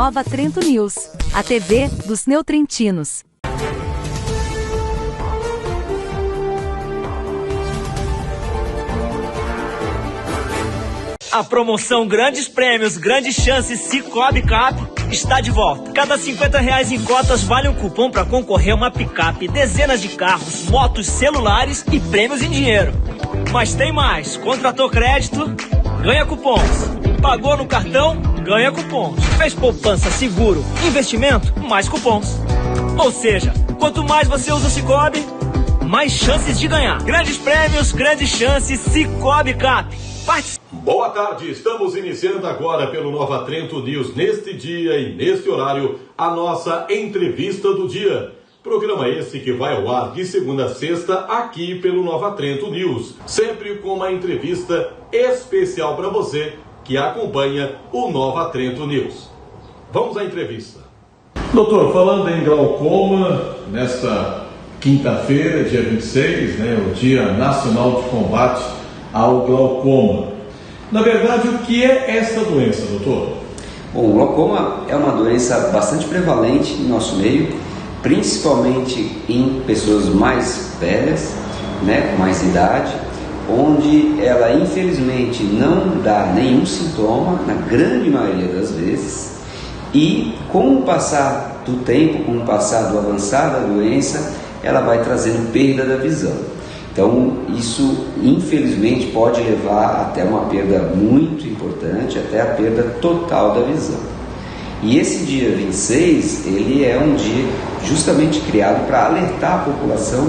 Nova Trento News, a TV dos neotrentinos. A promoção Grandes Prêmios, Grandes Chances Cicobi Cap está de volta. Cada R$50 em cotas vale um cupom para concorrer a uma picape, dezenas de carros, motos, celulares e prêmios em dinheiro. Mas tem mais. Contratou crédito, ganha cupons. Pagou no cartão, ganha cupons. Fez poupança, seguro, investimento, mais cupons. Ou seja, quanto mais você usa o Cicobi, mais chances de ganhar. Grandes Prêmios, Grandes Chances Cicobi Cap. Boa tarde, estamos iniciando agora pelo Nova Trento News, neste dia e neste horário, a nossa entrevista do dia. Programa esse que vai ao ar de segunda a sexta aqui pelo Nova Trento News, sempre com uma entrevista especial para você que acompanha o Nova Trento News. Vamos à entrevista. Doutor, falando em glaucoma, nesta quinta-feira, dia 26, o Dia Nacional de Combate ao Glaucoma. Na verdade, o que é essa doença, doutor? Bom, o glaucoma é uma doença bastante prevalente em nosso meio, principalmente em pessoas mais velhas, com mais idade, onde ela infelizmente não dá nenhum sintoma, na grande maioria das vezes, e com o passar do tempo, com o passar do avançar da doença, ela vai trazendo perda da visão. Então, isso infelizmente pode levar até uma perda muito importante, até a perda total da visão. E esse dia 26, ele é um dia justamente criado para alertar a população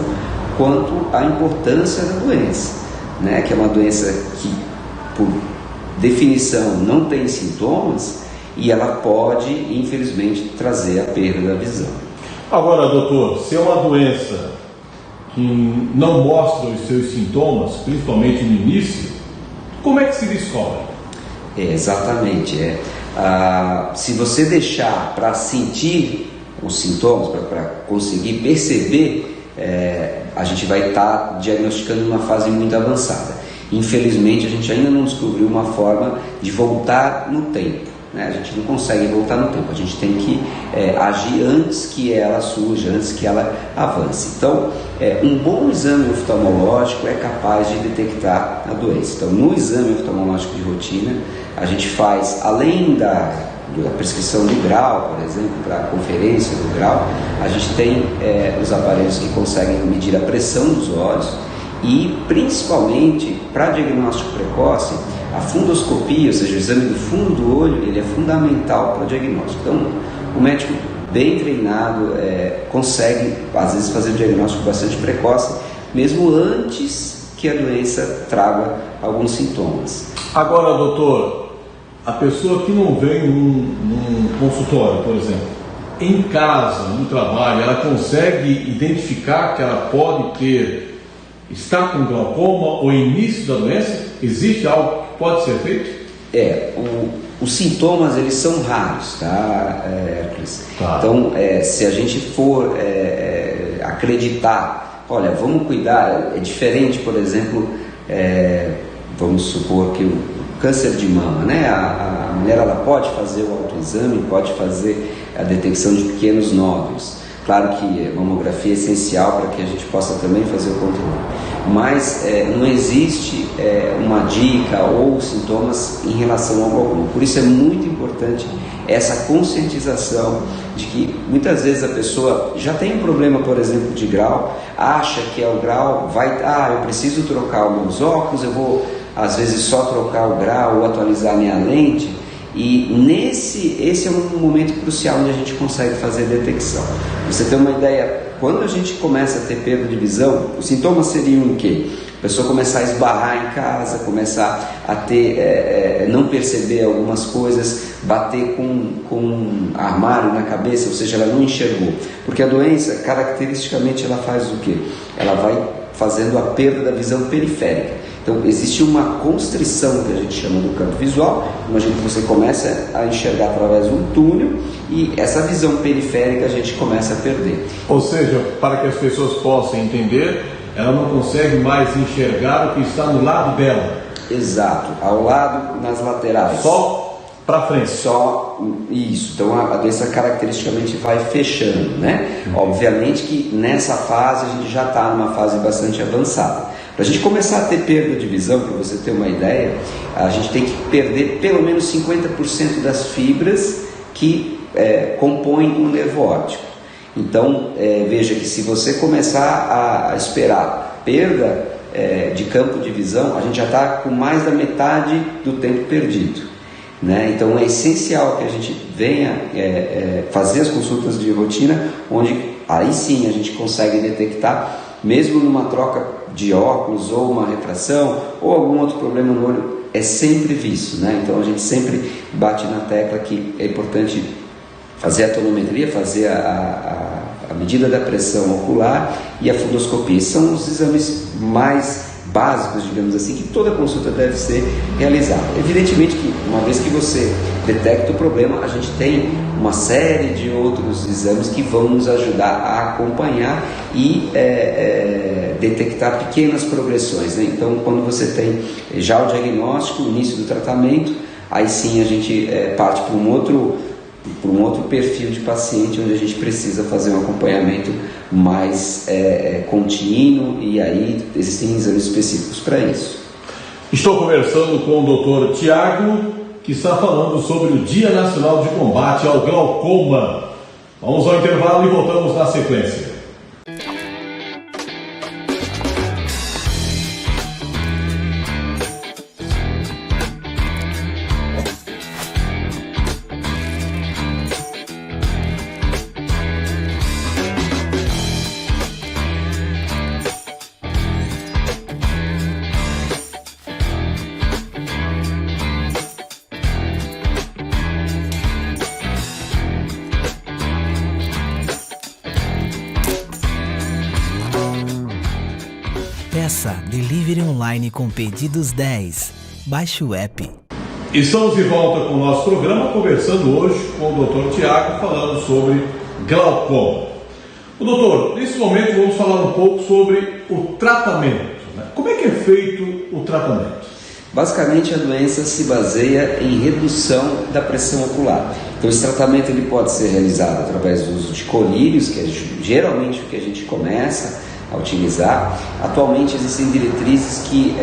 quanto à importância da doença, que é uma doença que, por definição, não tem sintomas e ela pode, infelizmente, trazer a perda da visão. Agora, doutor, se é uma doença que não mostra os seus sintomas, principalmente no início, como é que se descobre? Exatamente. Se você deixar para sentir os sintomas, para conseguir perceber, a gente vai estar diagnosticando uma fase muito avançada. Infelizmente, a gente ainda não descobriu uma forma de voltar no tempo. A gente não consegue voltar no tempo, a gente tem que agir antes que ela surja, antes que ela avance. Então, um bom exame oftalmológico é capaz de detectar a doença. Então, no exame oftalmológico de rotina, a gente faz, além da prescrição do grau, por exemplo, para a conferência do grau, a gente tem os aparelhos que conseguem medir a pressão dos olhos e, principalmente, para diagnóstico precoce, a fundoscopia, ou seja, o exame do fundo do olho, ele é fundamental para o diagnóstico. Então, o médico bem treinado consegue, às vezes, fazer um diagnóstico bastante precoce, mesmo antes que a doença traga alguns sintomas. Agora, doutor, a pessoa que não vem num consultório, por exemplo, em casa, no trabalho, ela consegue identificar que ela pode está com glaucoma ou início da doença? Existe algo que pode ser feito? Os sintomas, eles são raros, tá, Hércules? Tá. Então, se a gente for acreditar, olha, vamos cuidar, é diferente, por exemplo, vamos supor que o câncer de mama, a mulher ela pode fazer o autoexame, pode fazer a detecção de pequenos nódulos. Claro que a mamografia é essencial para que a gente possa também fazer o controle, mas não existe uma dica ou sintomas em relação ao glaucoma. Por isso é muito importante essa conscientização de que muitas vezes a pessoa já tem um problema, por exemplo, de grau, acha que é o grau, eu preciso trocar os meus óculos, eu vou às vezes só trocar o grau ou atualizar minha lente. E esse é um momento crucial onde a gente consegue fazer detecção. Pra você ter uma ideia, quando a gente começa a ter perda de visão, os sintomas seriam o quê? A pessoa começar a esbarrar em casa, começar a ter, não perceber algumas coisas, bater com um armário na cabeça, ou seja, ela não enxergou. Porque a doença, caracteristicamente, ela faz o quê? Ela vai fazendo a perda da visão periférica. Então, existe uma constrição que a gente chama do campo visual. Imagina que você começa a enxergar através de um túnel e essa visão periférica a gente começa a perder. Ou seja, para que as pessoas possam entender, ela não consegue mais enxergar o que está no lado dela. Exato, ao lado, nas laterais. Só para frente. Só isso. Então a doença caracteristicamente vai fechando, né? Obviamente que nessa fase a gente já está numa fase bastante avançada. Para a gente começar a ter perda de visão, para você ter uma ideia, a gente tem que perder pelo menos 50% das fibras que compõem o nervo óptico. Então veja que se você começar a esperar perda de campo de visão, a gente já está com mais da metade do tempo perdido, né? Então é essencial que a gente venha fazer as consultas de rotina, onde aí sim a gente consegue detectar, mesmo numa troca de óculos ou uma refração ou algum outro problema no olho, é sempre visto, né? Então a gente sempre bate na tecla que é importante fazer a tonometria, fazer a medida da pressão ocular e a fundoscopia. Esses são os exames mais básicos, digamos assim, que toda consulta deve ser realizada. Evidentemente que, uma vez que você detecta o problema, a gente tem uma série de outros exames que vão nos ajudar a acompanhar e detectar pequenas progressões, né? Então, quando você tem já o diagnóstico, o início do tratamento, aí sim a gente parte para um outro perfil de paciente, onde a gente precisa fazer um acompanhamento mais contínuo, e aí existem exames específicos para isso. Estou conversando com o Dr. Tiago, que está falando sobre o Dia Nacional de Combate ao Glaucoma. Vamos ao intervalo e voltamos na sequência. Peça Delivery Online com Pedidos 10. Baixe o app. Estamos de volta com o nosso programa, conversando hoje com o Dr. Tiago, falando sobre glaucoma. Doutor, nesse momento vamos falar um pouco sobre o tratamento, né? Como é que é feito o tratamento? Basicamente, a doença se baseia em redução da pressão ocular. Então, esse tratamento ele pode ser realizado através do uso de colírios, que é geralmente o que a gente começa a utilizar. Atualmente existem diretrizes que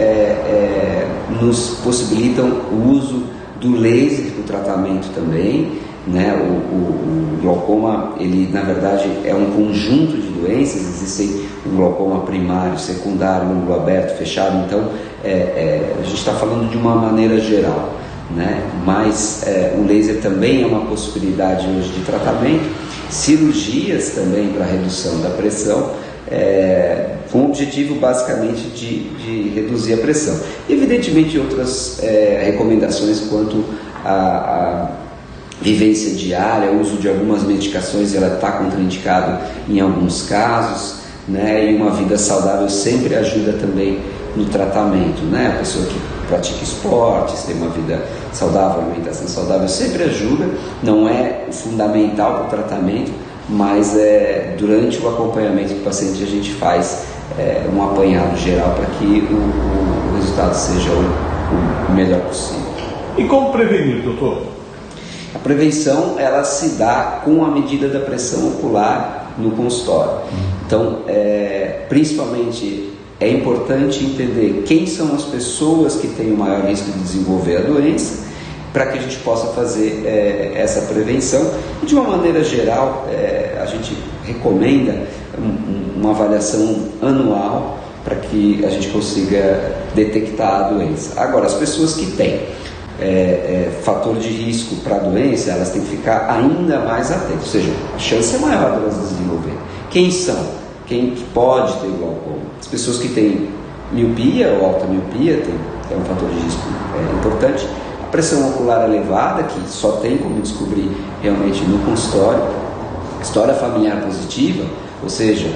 nos possibilitam o uso do laser para o tratamento também, né? O glaucoma, ele na verdade é um conjunto de doenças. Existem o glaucoma primário, secundário, ângulo aberto, fechado. Então a gente está falando de uma maneira geral, né? Mas o laser também é uma possibilidade hoje de tratamento. Cirurgias também para redução da pressão, com o objetivo basicamente de reduzir a pressão. Evidentemente outras recomendações quanto a vivência diária, o uso de algumas medicações, ela está contraindicado em alguns casos, né? E uma vida saudável sempre ajuda também no tratamento, né? A pessoa que pratica esportes, tem uma vida saudável, alimentação saudável, sempre ajuda. Não é fundamental para o tratamento, mas durante o acompanhamento do paciente a gente faz um apanhado geral para que o resultado seja o melhor possível. E como prevenir, doutor? A prevenção, ela se dá com a medida da pressão ocular no consultório. Então, principalmente é importante entender quem são as pessoas que têm o maior risco de desenvolver a doença, para que a gente possa fazer essa prevenção. E de uma maneira geral, a gente recomenda uma avaliação anual para que a gente consiga detectar a doença. Agora, as pessoas que têm fator de risco para a doença, elas têm que ficar ainda mais atentas, ou seja, a chance é maior de elas desenvolver. Quem são? Quem pode ter glaucoma? As pessoas que têm miopia ou alta miopia é um fator de risco importante. A pressão ocular elevada, que só tem como descobrir realmente no consultório. História familiar positiva, ou seja,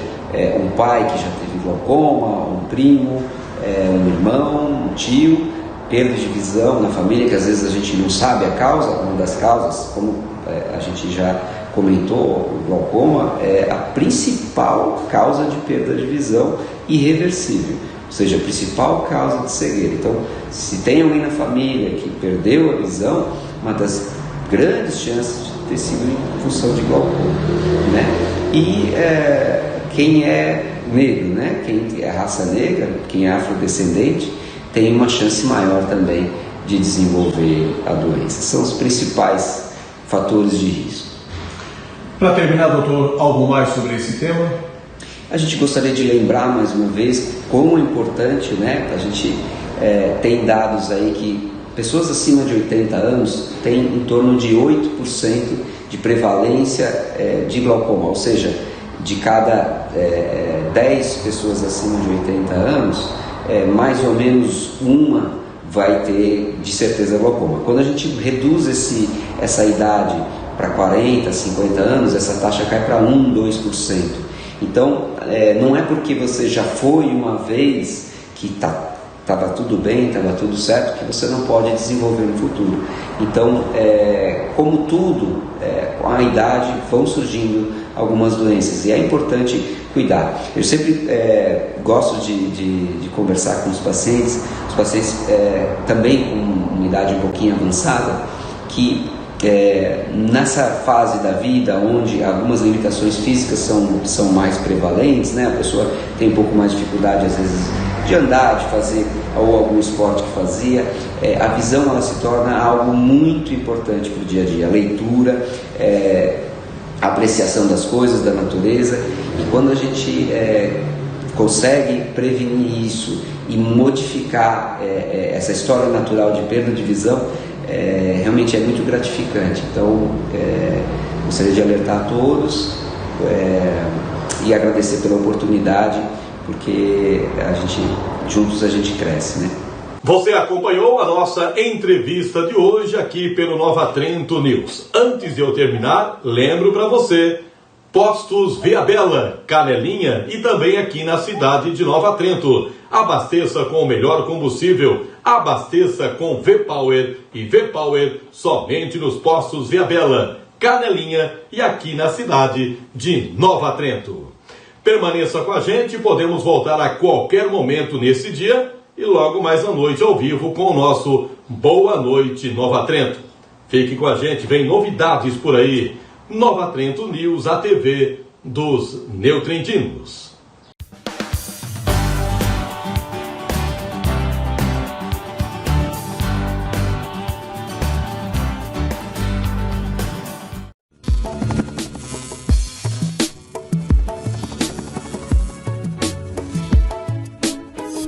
um pai que já teve glaucoma, um primo, um irmão, um tio. Perda de visão na família, que às vezes a gente não sabe a causa. Uma das causas, como a gente já comentou, o glaucoma é a principal causa de perda de visão irreversível, ou seja, a principal causa de cegueira. Então, se tem alguém na família que perdeu a visão, uma das grandes chances de ter sido em função de glaucoma, né? E quem é negro, né? Quem é raça negra, quem é afrodescendente, tem uma chance maior também de desenvolver a doença. São os principais fatores de risco. Para terminar, doutor, algo mais sobre esse tema? A gente gostaria de lembrar mais uma vez como é importante, né? A gente tem dados aí que pessoas acima de 80 anos têm em torno de 8% de prevalência de glaucoma, ou seja, de cada 10 pessoas acima de 80 anos, mais ou menos uma vai ter de certeza glaucoma. Quando a gente reduz essa idade para 40, 50 anos, essa taxa cai para 1, 2%. Então, não é porque você já foi uma vez que estava tudo bem, estava tudo certo, que você não pode desenvolver no futuro. Então, como tudo, com a idade vão surgindo algumas doenças e é importante cuidar. Eu sempre gosto de conversar com os pacientes também com uma idade um pouquinho avançada, que nessa fase da vida onde algumas limitações físicas são mais prevalentes, né? A pessoa tem um pouco mais de dificuldade às vezes de andar, de fazer ou algum esporte que fazia, a visão ela se torna algo muito importante para o dia a dia, a leitura, a apreciação das coisas, da natureza. E quando a gente consegue prevenir isso e modificar essa história natural de perda de visão, realmente é muito gratificante. Então, gostaria de alertar a todos e agradecer pela oportunidade, porque juntos a gente cresce, né? Você acompanhou a nossa entrevista de hoje aqui pelo Nova Trento News. Antes de eu terminar, lembro para você, Postos Viabella, Canelinha e também aqui na cidade de Nova Trento. Abasteça com o melhor combustível, abasteça com V-Power e V-Power somente nos Postos Viabella, Canelinha e aqui na cidade de Nova Trento. Permaneça com a gente, podemos voltar a qualquer momento nesse dia e logo mais à noite ao vivo com o nosso Boa Noite Nova Trento. Fique com a gente, vem novidades por aí. Nova Trento News, a TV dos neotrentinos.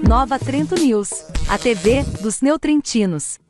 Nova Trento News, a TV dos neotrentinos.